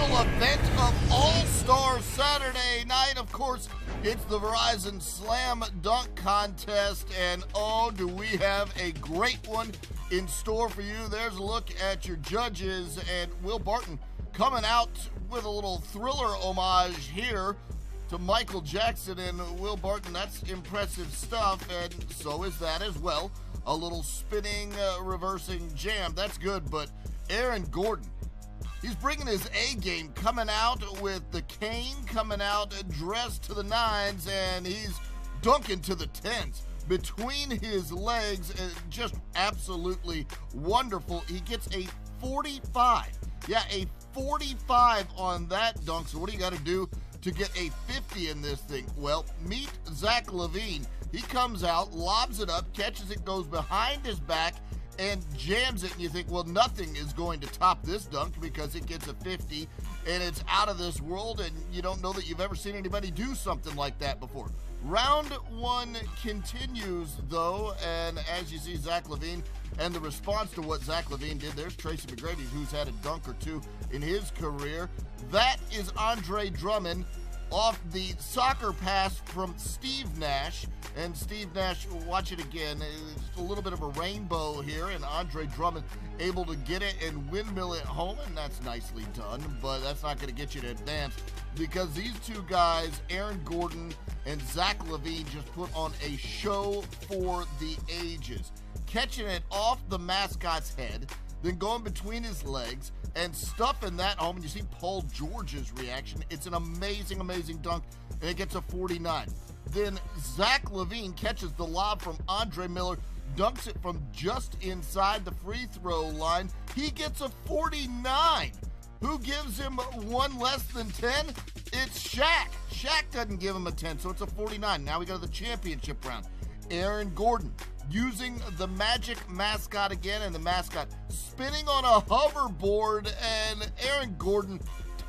final event of All-Star Saturday night. Of course, it's the Verizon Slam Dunk Contest, and oh, do we have a great one in store for you. There's a look at your judges, and Will Barton coming out with a little Thriller homage here to Michael Jackson. And Will Barton, that's impressive stuff, and so is that as well. A little spinning, reversing jam, that's good. But Aaron Gordon, he's bringing his A game, coming out with the cane, coming out dressed to the nines, and he's dunking to the tens between his legs. Just absolutely wonderful. He gets a 45. Yeah, a 45 on that dunk. So what do you got to do to get a 50 in this thing? Well, meet Zach LaVine. He comes out, lobs it up, catches it, goes behind his back, and jams it, and you think, well, nothing is going to top this dunk because it gets a 50, and it's out of this world, and you don't know that you've ever seen anybody do something like that before. Round one continues, though, and as you see, Zach LaVine and the response to what Zach LaVine did, there's Tracy McGrady, who's had a dunk or two in his career. That is Andre Drummond off the soccer pass from Steve Nash. And Steve Nash, watch it again, it's a little bit of a rainbow here, and Andre Drummond able to get it and windmill it home, and that's nicely done, but that's not going to get you to advance because these two guys, Aaron Gordon and Zach LaVine, just put on a show for the ages. Catching it off the mascot's head, then going between his legs and stuffing that home, and you see Paul George's reaction. It's an amazing, amazing dunk, and it gets a 49. Then Zach LaVine catches the lob from Andre Miller, dunks it from just inside the free throw line. He gets a 49. Who gives him one less than 10? It's Shaq. Shaq doesn't give him a 10, so it's a 49. Now we go to the championship round. Aaron Gordon using the Magic mascot again, and the mascot spinning on a hoverboard, and Aaron Gordon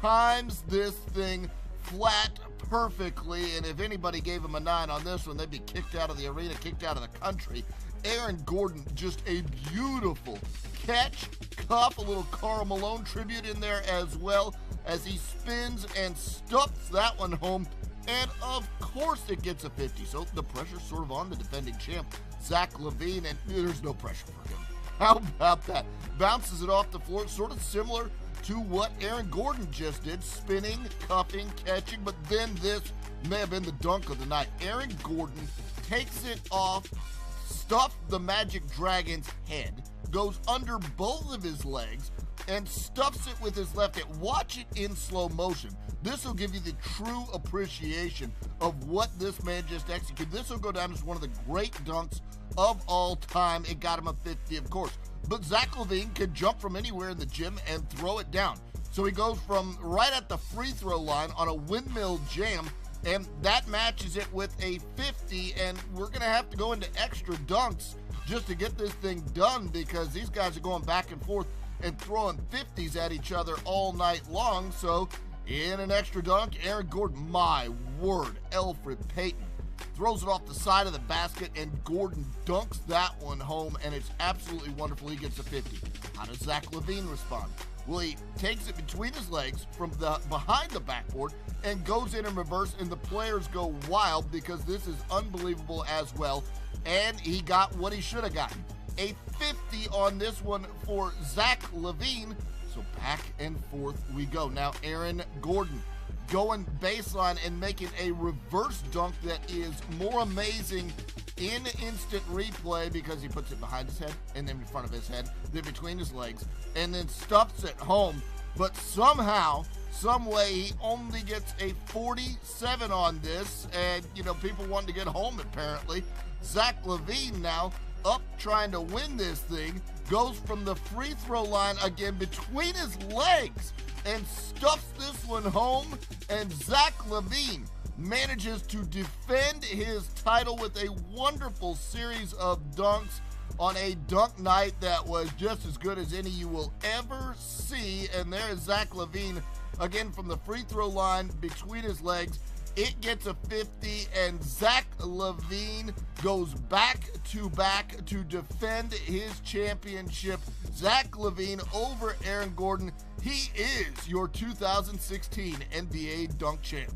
times this thing flat perfectly, and if anybody gave him a 9 on this one, they'd be kicked out of the arena, kicked out of the country. Aaron Gordon, just a beautiful catch, cup, a little Karl Malone tribute in there as well, as he spins and stuffs that one home, and of course it gets a 50. So the pressure's sort of on the defending champ, Zach LaVine, and there's no pressure for him. How about that? Bounces it off the floor, sort of similar to what Aaron Gordon just did, spinning, cupping, catching, but then this may have been the dunk of the night. Aaron Gordon takes it off, stuffed the Magic Dragon's head, goes under both of his legs, and stuffs it with his left hand. Watch it in slow motion. This will give you the true appreciation of what this man just executed. This will go down as one of the great dunks of all time. It got him a 50, of course. But Zach LaVine can jump from anywhere in the gym and throw it down. So he goes from right at the free throw line on a windmill jam, and that matches it with a 50, and we're going to have to go into extra dunks just to get this thing done because these guys are going back and forth and throwing 50s at each other all night long. So in an extra dunk, Aaron Gordon, my word, Elfrid Payton throws it off the side of the basket, and Gordon dunks that one home, and it's absolutely wonderful. He gets a 50. How does Zach LaVine respond? Well, he takes it between his legs from behind the backboard and goes in reverse, and the players go wild because this is unbelievable as well, and he got what he should have gotten. A 50 on this one for Zach LaVine. So back and forth we go. Now Aaron Gordon going baseline and making a reverse dunk that is more amazing in instant replay because he puts it behind his head and then in front of his head, then between his legs, and then stuffs it home. But somehow, some way, he only gets a 47 on this, and people wanting to get home apparently. Zach LaVine now up trying to win this thing, goes from the free throw line again between his legs and stuffs this one home, and Zach LaVine manages to defend his title with a wonderful series of dunks on a dunk night that was just as good as any you will ever see. And there is Zach LaVine again from the free throw line between his legs, It gets a 50, and Zach LaVine goes back-to-back to defend his championship. Zach LaVine over Aaron Gordon. He is your 2016 NBA dunk champ.